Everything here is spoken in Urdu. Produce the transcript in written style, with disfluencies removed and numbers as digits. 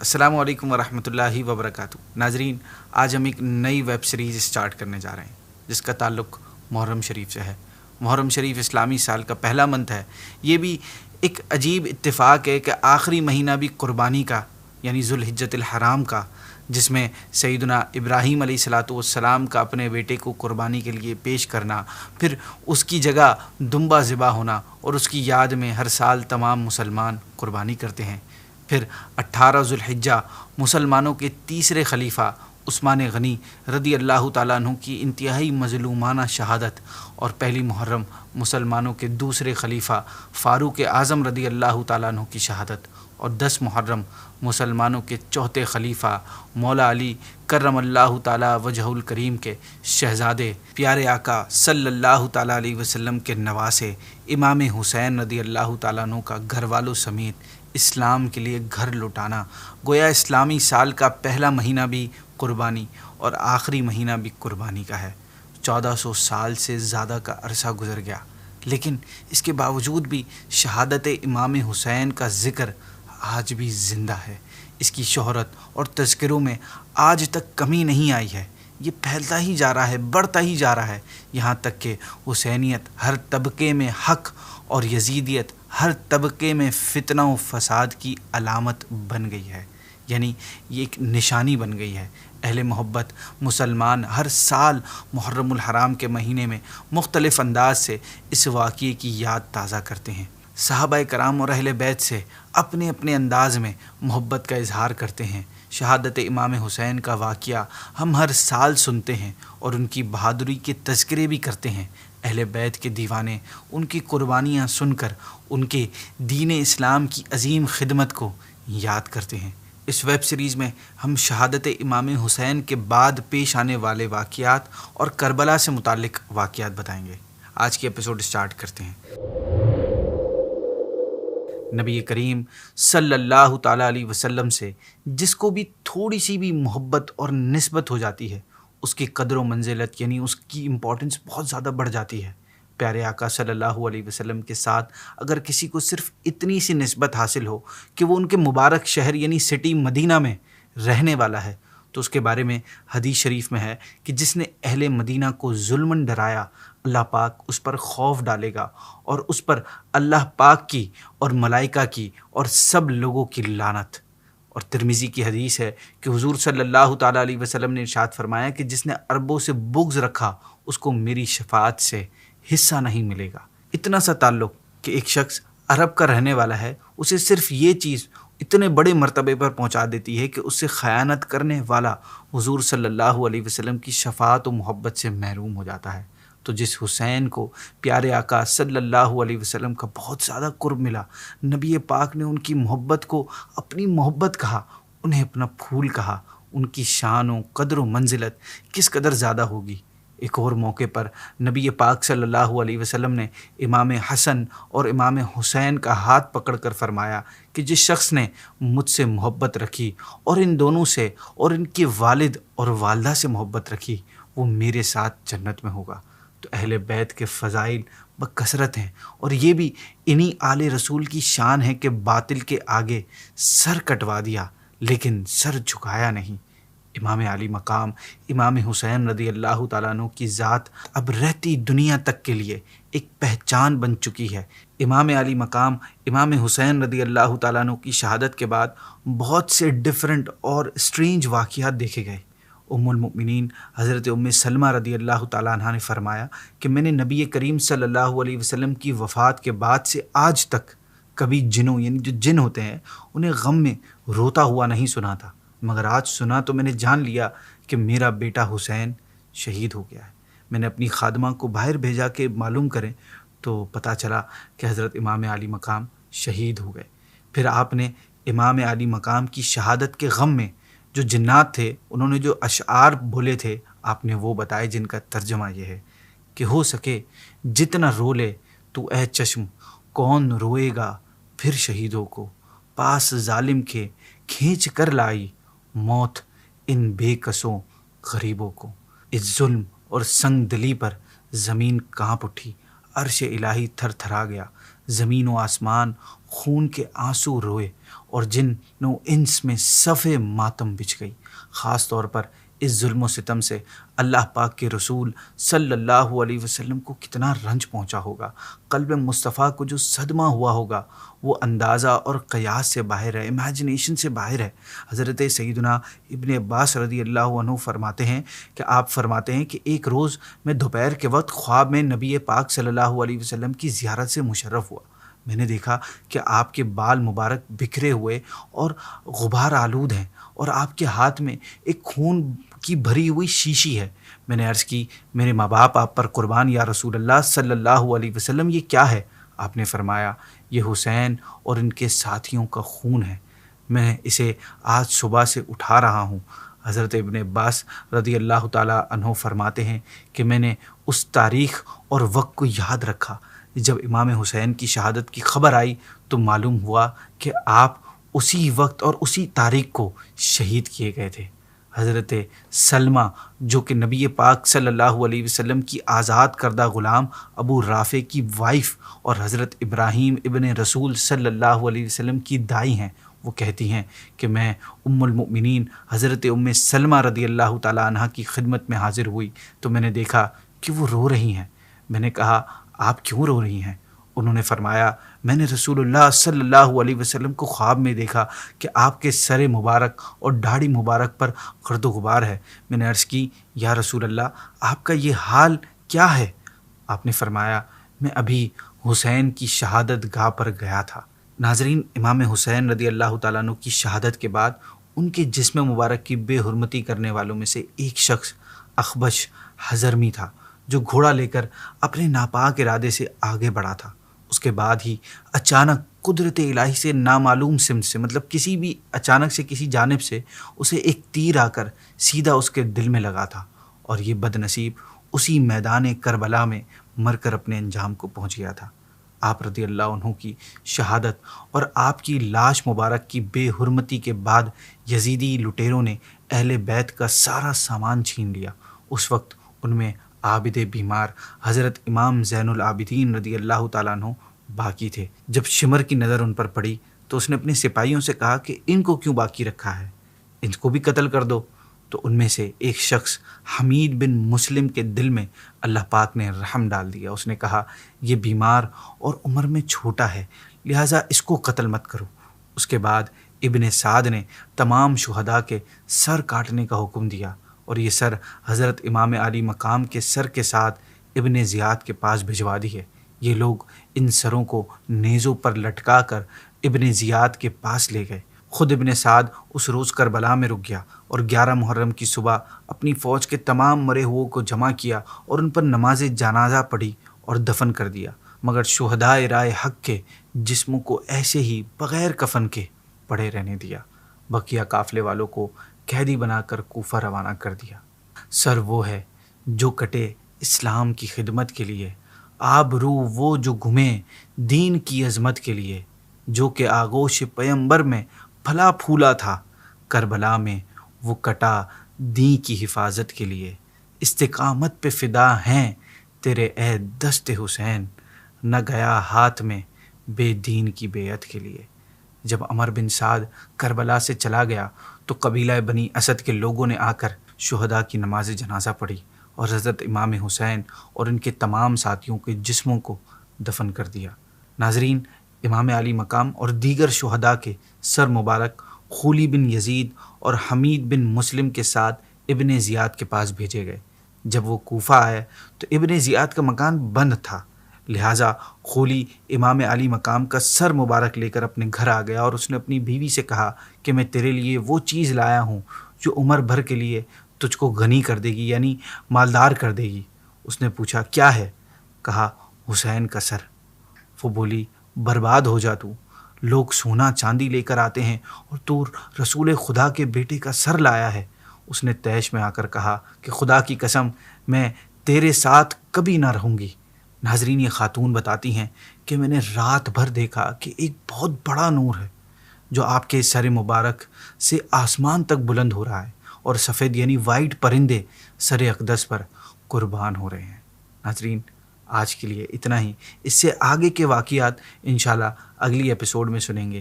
السلام علیکم ورحمۃ اللہ وبرکاتہ۔ ناظرین، آج ہم ایک نئی ویب سیریز اسٹارٹ کرنے جا رہے ہیں جس کا تعلق محرم شریف سے ہے۔ محرم شریف اسلامی سال کا پہلا منتھ ہے۔ یہ بھی ایک عجیب اتفاق ہے کہ آخری مہینہ بھی قربانی کا یعنی ذوالحجۃ الحرام کا، جس میں سیدنا ابراہیم علیہ الصلاۃ والسلام کا اپنے بیٹے کو قربانی کے لیے پیش کرنا، پھر اس کی جگہ دمبا ذبح ہونا اور اس کی یاد میں ہر سال تمام مسلمان قربانی کرتے ہیں۔ پھر 18 ذوالحجہ مسلمانوں کے تیسرے خلیفہ عثمان غنی رضی اللہ تعالیٰ عنہ کی انتہائی مظلومانہ شہادت، اور پہلی محرم مسلمانوں کے دوسرے خلیفہ فاروق اعظم رضی اللہ تعالیٰ عنہ کی شہادت، اور 10 محرم مسلمانوں کے چوتھے خلیفہ مولا علی کرم اللہ تعالیٰ وجہ الکریم کے شہزادے پیارے آقا صلی اللہ تعالیٰ علیہ وسلم کے نواسے امام حسین رضی اللہ تعالیٰ عنہ کا گھر والوں سمیت اسلام کے لیے گھر لوٹانا۔ گویا اسلامی سال کا پہلا مہینہ بھی قربانی اور آخری مہینہ بھی قربانی کا ہے۔ 1400 سال سے زیادہ کا عرصہ گزر گیا، لیکن اس کے باوجود بھی شہادت امام حسین کا ذکر آج بھی زندہ ہے۔ اس کی شہرت اور تذکروں میں آج تک کمی نہیں آئی ہے۔ یہ پھیلتا ہی جا رہا ہے، بڑھتا ہی جا رہا ہے، یہاں تک کہ حسینیت ہر طبقے میں حق اور یزیدیت ہر طبقے میں فتنہ و فساد کی علامت بن گئی ہے، یعنی یہ ایک نشانی بن گئی ہے۔ اہل محبت مسلمان ہر سال محرم الحرام کے مہینے میں مختلف انداز سے اس واقعے کی یاد تازہ کرتے ہیں۔ صحابہ کرام اور اہل بیت سے اپنے اپنے انداز میں محبت کا اظہار کرتے ہیں۔ شہادت امام حسین کا واقعہ ہم ہر سال سنتے ہیں اور ان کی بہادری کے تذکرے بھی کرتے ہیں۔ اہل بیت کے دیوانے ان کی قربانیاں سن کر ان کے دین اسلام کی عظیم خدمت کو یاد کرتے ہیں۔ اس ویب سیریز میں ہم شہادت امام حسین کے بعد پیش آنے والے واقعات اور کربلا سے متعلق واقعات بتائیں گے۔ آج کی ایپیسوڈ سٹارٹ کرتے ہیں۔ نبی کریم صلی اللہ تعالیٰ علیہ وسلم سے جس کو بھی تھوڑی سی بھی محبت اور نسبت ہو جاتی ہے، اس کی قدر و منزلت یعنی اس کی امپورٹنس بہت زیادہ بڑھ جاتی ہے۔ پیارے آقا صلی اللہ علیہ وسلم کے ساتھ اگر کسی کو صرف اتنی سی نسبت حاصل ہو کہ وہ ان کے مبارک شہر یعنی سٹی مدینہ میں رہنے والا ہے، تو اس کے بارے میں حدیث شریف میں ہے کہ جس نے اہل مدینہ کو ظلماً ڈرایا، اللہ پاک اس پر خوف ڈالے گا اور اس پر اللہ پاک کی اور ملائکہ کی اور سب لوگوں کی لعنت۔ اور ترمذی کی حدیث ہے کہ حضور صلی اللہ تعالیٰ علیہ وسلم نے ارشاد فرمایا کہ جس نے عربوں سے بغض رکھا اس کو میری شفاعت سے حصہ نہیں ملے گا۔ اتنا سا تعلق کہ ایک شخص عرب کا رہنے والا ہے، اسے صرف یہ چیز اتنے بڑے مرتبے پر پہنچا دیتی ہے کہ اس سے خیانت کرنے والا حضور صلی اللہ علیہ وسلم کی شفاعت و محبت سے محروم ہو جاتا ہے۔ تو جس حسین کو پیارے آقا صلی اللہ علیہ وسلم کا بہت زیادہ قرب ملا، نبی پاک نے ان کی محبت کو اپنی محبت کہا، انہیں اپنا پھول کہا، ان کی شان و قدر و منزلت کس قدر زیادہ ہوگی۔ ایک اور موقع پر نبی پاک صلی اللہ علیہ وسلم نے امام حسن اور امام حسین کا ہاتھ پکڑ کر فرمایا کہ جس شخص نے مجھ سے محبت رکھی اور ان دونوں سے اور ان کے والد اور والدہ سے محبت رکھی، وہ میرے ساتھ جنت میں ہوگا۔ تو اہل بیت کے فضائل بکثرت ہیں، اور یہ بھی انہی آل رسول کی شان ہے کہ باطل کے آگے سر کٹوا دیا لیکن سر جھکایا نہیں۔ امام علی مقام امام حسین رضی اللہ تعالیٰ عنہ کی ذات اب رہتی دنیا تک کے لیے ایک پہچان بن چکی ہے۔ امام علی مقام امام حسین رضی اللہ تعالیٰ عنہ کی شہادت کے بعد بہت سے ڈیفرنٹ اور اسٹرینج واقعات دیکھے گئے۔ ام المؤمنین حضرت ام سلمہ رضی اللہ تعالیٰ عنہ نے فرمایا کہ میں نے نبی کریم صلی اللہ علیہ وسلم کی وفات کے بعد سے آج تک کبھی جنوں یعنی جو جن ہوتے ہیں انہیں غم میں روتا ہوا نہیں سنا تھا، مگر آج سنا تو میں نے جان لیا کہ میرا بیٹا حسین شہید ہو گیا ہے۔ میں نے اپنی خادمہ کو باہر بھیجا کہ معلوم کریں، تو پتہ چلا کہ حضرت امام علی مقام شہید ہو گئے۔ پھر آپ نے امام علی مقام کی شہادت کے غم میں جو جنات تھے انہوں نے جو اشعار بولے تھے آپ نے وہ بتائے، جن کا ترجمہ یہ ہے کہ ہو سکے جتنا رو لے تو اے چشم، کون روئے گا پھر شہیدوں کو، پاس ظالم کے کھینچ کر لائی موت ان بے کسوں غریبوں کو۔ اس ظلم اور سنگ دلی پر زمین کانپ اٹھی، عرش الہی تھر تھرا گیا، زمین و آسمان خون کے آنسو روئے اور جن و انس میں صف ماتم بچھ گئی۔ خاص طور پر اس ظلم و ستم سے اللہ پاک کے رسول صلی اللہ علیہ وسلم کو کتنا رنج پہنچا ہوگا، قلب مصطفیٰ کو جو صدمہ ہوا ہوگا وہ اندازہ اور قیاس سے باہر ہے، امیجنیشن سے باہر ہے۔ حضرت سیدنا ابن عباس رضی اللہ عنہ فرماتے ہیں کہ آپ فرماتے ہیں کہ ایک روز میں دوپہر کے وقت خواب میں نبی پاک صلی اللہ علیہ وسلم کی زیارت سے مشرف ہوا۔ میں نے دیکھا کہ آپ کے بال مبارک بکھرے ہوئے اور غبار آلود ہیں اور آپ کے ہاتھ میں ایک خون کی بھری ہوئی شیشی ہے۔ میں نے عرض کی میرے ماں باپ آپ پر قربان یا رسول اللہ صلی اللہ علیہ وسلم، یہ کیا ہے؟ آپ نے فرمایا یہ حسین اور ان کے ساتھیوں کا خون ہے، میں اسے آج صبح سے اٹھا رہا ہوں۔ حضرت ابن عباس رضی اللہ تعالیٰ عنہ فرماتے ہیں کہ میں نے اس تاریخ اور وقت کو یاد رکھا جب امام حسین کی شہادت کی خبر آئی تو معلوم ہوا کہ آپ اسی وقت اور اسی تاریخ کو شہید کیے گئے تھے۔ حضرت سلمہ جو کہ نبی پاک صلی اللہ علیہ وسلم کی آزاد کردہ غلام ابو رافع کی وائف اور حضرت ابراہیم ابن رسول صلی اللہ علیہ وسلم کی دائی ہیں، وہ کہتی ہیں کہ میں ام المؤمنین حضرت ام سلمہ رضی اللہ تعالیٰ عنہ کی خدمت میں حاضر ہوئی تو میں نے دیکھا کہ وہ رو رہی ہیں۔ میں نے کہا آپ کیوں رو رہی ہیں؟ انہوں نے فرمایا میں نے رسول اللہ صلی اللہ علیہ وسلم کو خواب میں دیکھا کہ آپ کے سر مبارک اور داڑھی مبارک پر گرد و غبار ہے۔ میں نے عرض کی یا رسول اللہ آپ کا یہ حال کیا ہے؟ آپ نے فرمایا میں ابھی حسین کی شہادت گاہ پر گیا تھا۔ ناظرین، امام حسین رضی اللہ تعالیٰ عنہ کی شہادت کے بعد ان کے جسم مبارک کی بے حرمتی کرنے والوں میں سے ایک شخص اخبش حضرمی تھا جو گھوڑا لے کر اپنے ناپاک ارادے سے آگے بڑھا تھا۔ اس کے بعد ہی اچانک قدرت الہی سے نامعلوم سمت سے، مطلب کسی بھی اچانک سے کسی جانب سے اسے ایک تیر آ کر سیدھا اس کے دل میں لگا تھا اور یہ بد نصیب اسی میدان کربلا میں مر کر اپنے انجام کو پہنچ گیا تھا۔ آپ رضی اللہ عنہ کی شہادت اور آپ کی لاش مبارک کی بے حرمتی کے بعد یزیدی لٹیروں نے اہل بیت کا سارا سامان چھین لیا۔ اس وقت ان میں عابد بیمار حضرت امام زین العابدین رضی اللہ تعالیٰ عنہ باقی تھے۔ جب شمر کی نظر ان پر پڑی تو اس نے اپنے سپاہیوں سے کہا کہ ان کو کیوں باقی رکھا ہے، ان کو بھی قتل کر دو۔ تو ان میں سے ایک شخص حمید بن مسلم کے دل میں اللہ پاک نے رحم ڈال دیا۔ اس نے کہا یہ بیمار اور عمر میں چھوٹا ہے لہٰذا اس کو قتل مت کرو۔ اس کے بعد ابن سعد نے تمام شہداء کے سر کاٹنے کا حکم دیا اور یہ سر حضرت امام علی مقام کے سر کے ساتھ ابن زیاد کے پاس بھجوا دی ہے۔ یہ لوگ ان سروں کو نیزوں پر لٹکا کر ابن زیاد کے پاس لے گئے۔ خود ابن سعد اس روز کربلا میں رک گیا اور 11 محرم کی صبح اپنی فوج کے تمام مرے ہوئے کو جمع کیا اور ان پر نماز جنازہ پڑھی اور دفن کر دیا، مگر شہداء رائے حق کے جسموں کو ایسے ہی بغیر کفن کے پڑے رہنے دیا۔ بقیہ قافلے والوں کو قیدی بنا کر کوفہ روانہ کر دیا۔ سر وہ ہے جو کٹے اسلام کی خدمت کے لیے، آبرو وہ جو گھمے دین کی عظمت کے لیے، جو کہ آغوش پیمبر میں پھلا پھولا تھا، کربلا میں وہ کٹا دین کی حفاظت کے لیے۔ استقامت پہ فدا ہیں تیرے اے دست حسین، نہ گیا ہاتھ میں بے دین کی بیعت کے لیے۔ جب عمر بن سعد کربلا سے چلا گیا تو قبیلہ بنی اسد کے لوگوں نے آ کر شہداء کی نماز جنازہ پڑھی اور حضرت امام حسین اور ان کے تمام ساتھیوں کے جسموں کو دفن کر دیا۔ ناظرین، امام علی مقام اور دیگر شہداء کے سر مبارک خولی بن یزید اور حمید بن مسلم کے ساتھ ابن زیاد کے پاس بھیجے گئے۔ جب وہ کوفہ آئے تو ابن زیاد کا مکان بند تھا، لہٰذا خولی امام علی مقام کا سر مبارک لے کر اپنے گھر آ گیا اور اس نے اپنی بیوی سے کہا کہ میں تیرے لیے وہ چیز لایا ہوں جو عمر بھر کے لیے تجھ کو غنی کر دے گی، یعنی مالدار کر دے گی۔ اس نے پوچھا کیا ہے؟ کہا حسین کا سر۔ وہ بولی برباد ہو جا تو، لوگ سونا چاندی لے کر آتے ہیں اور تو رسول خدا کے بیٹے کا سر لایا ہے۔ اس نے طیش میں آ کر کہا کہ خدا کی قسم میں تیرے ساتھ کبھی نہ رہوں گی۔ ناظرین، یہ خاتون بتاتی ہیں کہ میں نے رات بھر دیکھا کہ ایک بہت بڑا نور ہے جو آپ کے سر مبارک سے آسمان تک بلند ہو رہا ہے اور سفید یعنی وائٹ پرندے سر اقدس پر قربان ہو رہے ہیں۔ ناظرین، آج کے لیے اتنا ہی، اس سے آگے کے واقعات انشاءاللہ اگلی ایپیسوڈ میں سنیں گے۔